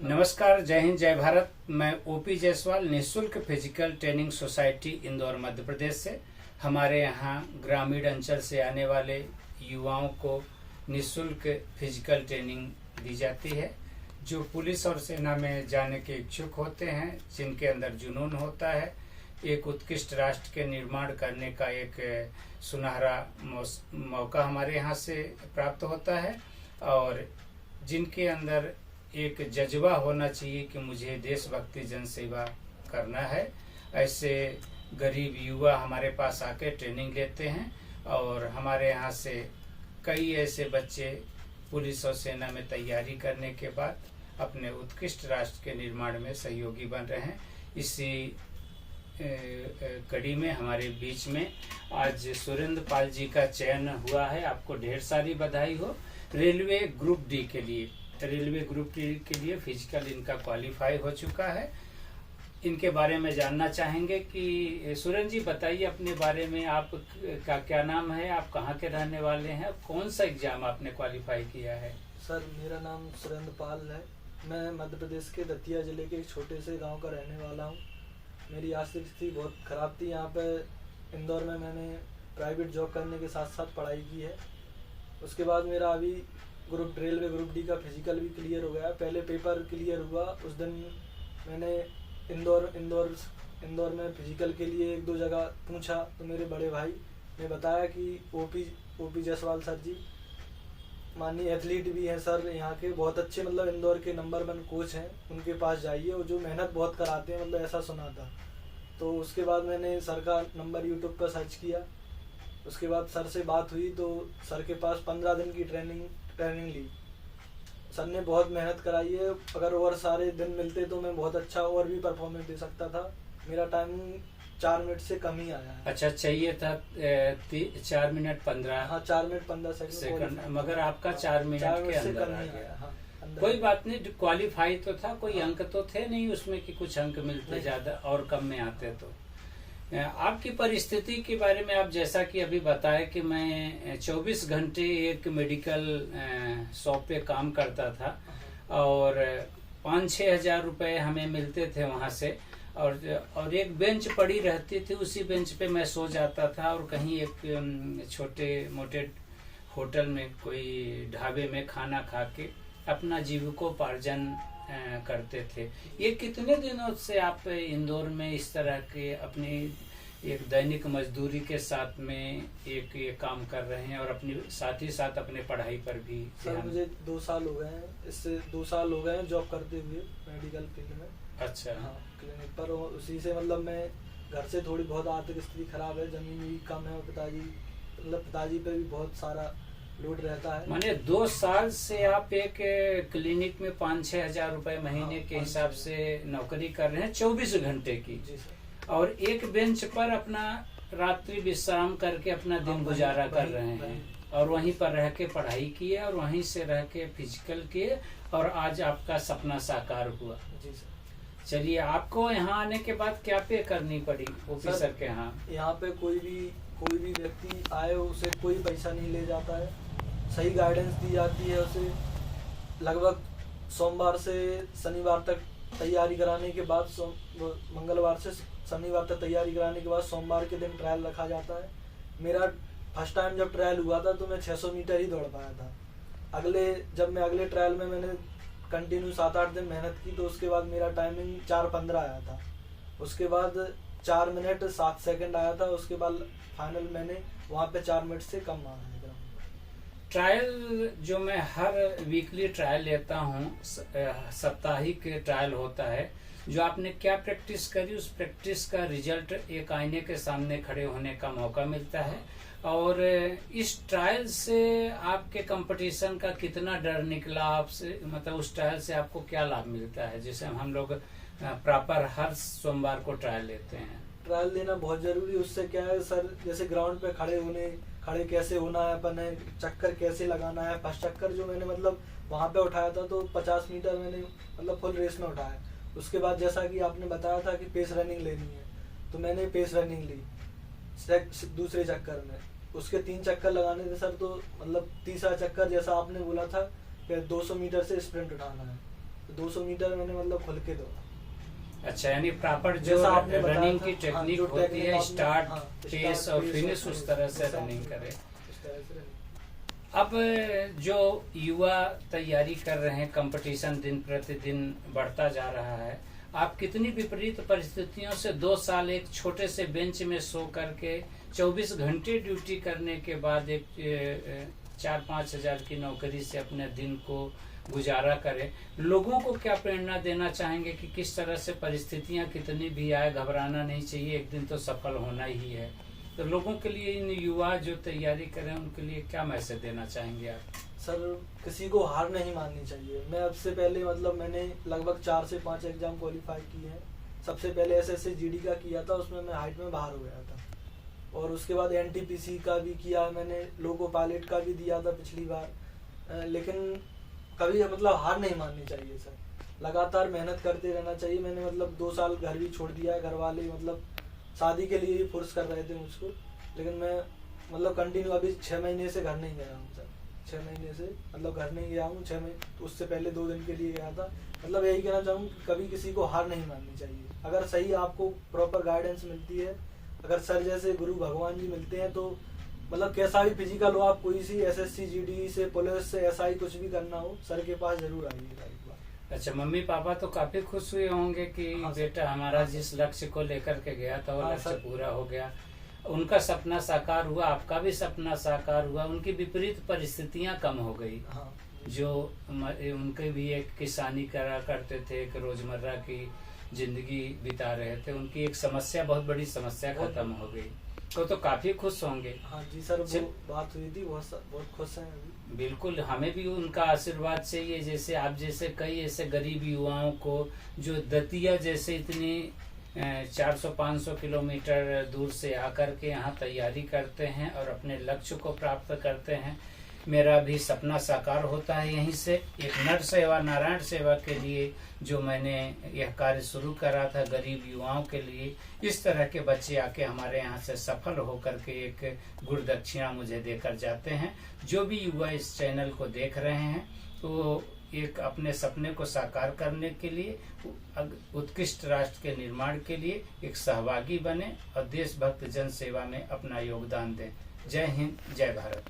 नमस्कार, जय हिंद, जय भारत। मैं ओपी जायसवाल, निःशुल्क physical training society Indore Madhya Pradesh से। हमारे यहाँ ग्रामीण अंचल से आने वाले युवाओं को निःशुल्क फिजिकल ट्रेनिंग दी जाती है। जो पुलिस और सेना में जाने के इच्छुक होते हैं, जिनके अंदर जुनून होता है, एक उत्कृष्ट राष्ट्र के निर्माण करने का एक सुनहरा मौका हमारे यहाँ से प्राप्त होता है, और जिनके अंदर एक जज्बा होना चाहिए कि मुझे देशभक्ति जनसेवा करना है, ऐसे गरीब युवा हमारे पास आके ट्रेनिंग लेते हैं। और हमारे यहाँ से कई ऐसे बच्चे पुलिस और सेना में तैयारी करने के बाद अपने उत्कृष्ट राष्ट्र के निर्माण में सहयोगी बन रहे हैं। इसी कड़ी में हमारे बीच में आज सुरेंद्र पाल जी का चयन हुआ है। आपको ढेर सारी बधाई हो। रेलवे ग्रुप डी के लिए फिजिकल इनका क्वालिफाई हो चुका है। इनके बारे में जानना चाहेंगे कि सुरेंद्र जी बताइए अपने बारे में, आप का क्या नाम है, आप कहाँ के रहने वाले हैं, कौन सा एग्जाम आपने क्वालिफाई किया है? सर, मेरा नाम सुरेंद्र पाल है। मैं मध्य प्रदेश के दतिया जिले के एक छोटे से गांव का रहने वाला हूं। मेरी आर्थिक स्थिति बहुत ख़राब थी। यहाँ पे इंदौर में मैंने प्राइवेट जॉब करने के साथ साथ पढ़ाई की है। उसके बाद मेरा अभी रेलवे ग्रुप डी का फिजिकल भी क्लियर हो गया। पहले पेपर क्लियर हुआ, उस दिन मैंने इंदौर में फिजिकल के लिए एक दो जगह पूछा, तो मेरे बड़े भाई ने बताया कि ओपी जायसवाल सर जी माननीय एथलीट भी हैं सर, यहाँ के बहुत अच्छे, मतलब इंदौर के नंबर 1 कोच हैं, उनके पास जाइए, और जो मेहनत बहुत कराते हैं, मतलब ऐसा सुना था। तो उसके बाद मैंने सर का नंबर यूट्यूब पर सर्च किया। उसके बाद सर से बात हुई, तो सर के पास 15 दिन की ट्रेनिंग ली। सर ने बहुत मेहनत कराई है। अगर और सारे दिन मिलते तो मैं बहुत अच्छा और भी परफॉर्मेंस दे सकता था। मेरा टाइमिंग 4 मिनट से कम ही आया है। अच्छा, चाहिए था 4 मिनट 15। हाँ, 4 मिनट 15 सेकंड, मगर आपका 4 मिनट के अंदर आ गया। हाँ, कोई बात नहीं, क्वालिफाई तो था। कोई अंक तो थे नहीं उसमें कि कुछ अंक मिलते ज्यादा और कम में आते। तो आपकी परिस्थिति के बारे में आप जैसा कि अभी बताए कि मैं 24 घंटे एक मेडिकल शॉप पे काम करता था, और 5-6 हजार रुपए हमें मिलते थे वहाँ से, और एक बेंच पड़ी रहती थी, उसी बेंच पे मैं सो जाता था, और कहीं एक छोटे मोटे होटल में, कोई ढाबे में खाना खा के अपना जीविकोपार्जन करते थे। ये कितने दिनों से आप इंदौर में इस तरह के अपनी एक दैनिक मजदूरी के साथ में एक ये काम कर रहे हैं, और अपनी साथ ही साथ अपने पढ़ाई पर भी? सर, मुझे 2 साल हो गए हैं। इससे 2 साल हो गए हैं जॉब करते हुए मेडिकल फील्ड में। अच्छा। हाँ, क्लिनिक पर। उसी से मतलब मैं घर से थोड़ी बहुत आर्थिक स्थिति खराब है, जमीन भी कम है, और पिताजी पे भी बहुत सारा लोड रहता है। माने 2 साल से आप एक क्लिनिक में 5-6 हजार रुपए महीने के हिसाब से नौकरी कर रहे हैं, 24 घंटे की। जी सर। और एक बेंच पर अपना रात्रि विश्राम करके अपना दिन गुजारा कर रहे हैं, और वहीं पर रह के पढ़ाई किए, और वहीं से रह के फिजिकल किए, और आज आपका सपना साकार हुआ। जी सर। चलिए, आपको यहाँ आने के बाद क्या पे करनी पड़ी ऑफिसर के यहाँ? यहाँ पे कोई भी व्यक्ति आए, उसे कोई पैसा नहीं ले जाता है। सही गाइडेंस दी जाती है उसे। लगभग सोमवार से शनिवार तक तैयारी कराने के बाद, मंगलवार से शनिवार तक तैयारी कराने के बाद सोमवार के दिन ट्रायल रखा जाता है। मेरा फर्स्ट टाइम जब ट्रायल हुआ था तो मैं 600 मीटर ही दौड़ पाया था। अगले ट्रायल में मैंने कंटिन्यू 7-8 दिन मेहनत की, तो उसके बाद मेरा टाइमिंग 4:15 आया था। उसके बाद 4 मिनट 7 सेकंड आया था। उसके बाद फाइनल मैंने वहाँ पे 4 मिनट से कम मारा है। ट्रायल जो मैं हर वीकली ट्रायल लेता हूँ, साप्ताहिक ट्रायल होता है, जो आपने क्या प्रैक्टिस करी, उस प्रैक्टिस का रिजल्ट एक आईने के सामने खड़े होने का मौका मिलता है। और इस ट्रायल से आपके कंपटीशन का कितना डर निकला आपसे, मतलब उस ट्रायल से आपको क्या लाभ मिलता है? जैसे हम लोग प्रॉपर हर सोमवार को ट्रायल लेते हैं। ट्रायल लेना बहुत जरूरी। उससे क्या है सर, जैसे ग्राउंड पे खड़े कैसे होना है, अपन है चक्कर कैसे लगाना है। फर्स्ट चक्कर जो मैंने मतलब वहाँ पे उठाया था, तो 50 मीटर मैंने मतलब फुल रेस में उठाया। उसके बाद जैसा कि आपने बताया था कि पेस रनिंग लेनी है, तो मैंने पेस रनिंग ली दूसरे चक्कर में। उसके 3 चक्कर लगाने थे सर, तो मतलब तीसरा चक्कर जैसा आपने बोला था कि 200 मीटर से स्प्रिंट उठाना है, तो 200 मीटर मैंने मतलब खुल के दौड़ा। अच्छा, यानी प्रॉपर जो जैसा आपने बताया रनिंग था, की हाँ, टेक्निक जो होती टेक्निक है, आपने- स्टार्ट, हाँ, पेस स्टार्ट, और पेस फिनिश, और उस तरह से जैसा रनिंग आपने- करे। इस तरह से रनिंग। अब जो युवा तैयारी कर रहे हैं, कंपटीशन दिन प्रतिदिन बढ़ता जा रहा है, आप कितनी विपरीत परिस्थितियों से 2 साल एक छोटे से बेंच में सो करके 24 घंटे ड्यूटी करने के बाद एक 4-5 हजार की नौकरी से अपने दिन को गुजारा करें, लोगों को क्या प्रेरणा देना चाहेंगे कि किस तरह से परिस्थितियां कितनी भी आए घबराना नहीं चाहिए, एक दिन तो सफल होना ही है। तो लोगों के लिए, इन युवा जो तैयारी करें, उनके लिए क्या मैसेज देना चाहेंगे आप? सर, किसी को हार नहीं माननी चाहिए। मैं अब से पहले मतलब मैंने लगभग 4 से 5 एग्जाम क्वालिफाई किए हैं। सबसे पहले एसएससी जीडी का किया था, उसमें मैं हाइट में बाहर हो गया था। और उसके बाद एनटीपीसी का भी किया मैंने, लोको पायलट का भी दिया था पिछली बार। लेकिन कभी मतलब हार नहीं माननी चाहिए सर, लगातार मेहनत करते रहना चाहिए। मैंने मतलब 2 साल घर भी छोड़ दिया है, घर वाले मतलब शादी के लिए ही फोर्स कर रहे थे मुझको, लेकिन मैं मतलब कंटिन्यू अभी 6 महीने से घर नहीं गया हूँ सर। 6 महीने से मतलब घर नहीं गया हूँ। 6 महीने, उससे पहले 2 दिन के लिए गया था। मतलब यही कहना चाहूँ कि कभी किसी को हार नहीं माननी चाहिए। अगर सही आपको प्रॉपर गाइडेंस मिलती है, अगर सर जैसे गुरु भगवान जी मिलते हैं, तो मतलब कैसा भी फिजिकल हो, आप कोई सी एसएससी जीडी से, पुलिस से, एसआई कुछ भी करना हो, सर के पास जरूर आइएगा एक बार। अच्छा, मम्मी पापा तो काफी खुश हुए होंगे कि हाँ, बेटा हमारा जिस लक्ष्य को लेकर के गया था वो हाँ, लक्ष्य सर। पूरा हो गया, उनका सपना साकार हुआ, आपका भी सपना साकार हुआ, उनकी विपरीत परिस्थितियां कम हो गई। हाँ, जो उनके भी एक किसानी करा करते थे, एक रोजमर्रा की जिंदगी बिता रहे थे, उनकी एक समस्या, बहुत बड़ी समस्या खत्म हो गई, तो काफी खुश होंगे। हाँ जी सर, वो बात हुई थी, बहुत खुश हैं अभी। बिल्कुल, हमें भी उनका आशीर्वाद चाहिए। जैसे आप जैसे कई ऐसे गरीब युवाओं को जो दतिया जैसे इतनी 400-500 किलोमीटर दूर से आकर के यहाँ तैयारी करते हैं और अपने लक्ष्य को प्राप्त करते हैं, मेरा भी सपना साकार होता है। यहीं से एक नर सेवा, नारायण सेवा के लिए जो मैंने यह कार्य शुरू करा था गरीब युवाओं के लिए, इस तरह के बच्चे आके हमारे यहाँ से सफल होकर के एक गुरु दक्षिणा मुझे देकर जाते हैं। जो भी युवा इस चैनल को देख रहे हैं, तो एक अपने सपने को साकार करने के लिए, उत्कृष्ट राष्ट्र के निर्माण के लिए एक सहभागी बने और देशभक्त जन सेवा में अपना योगदान दें। जय हिंद, जय भारत।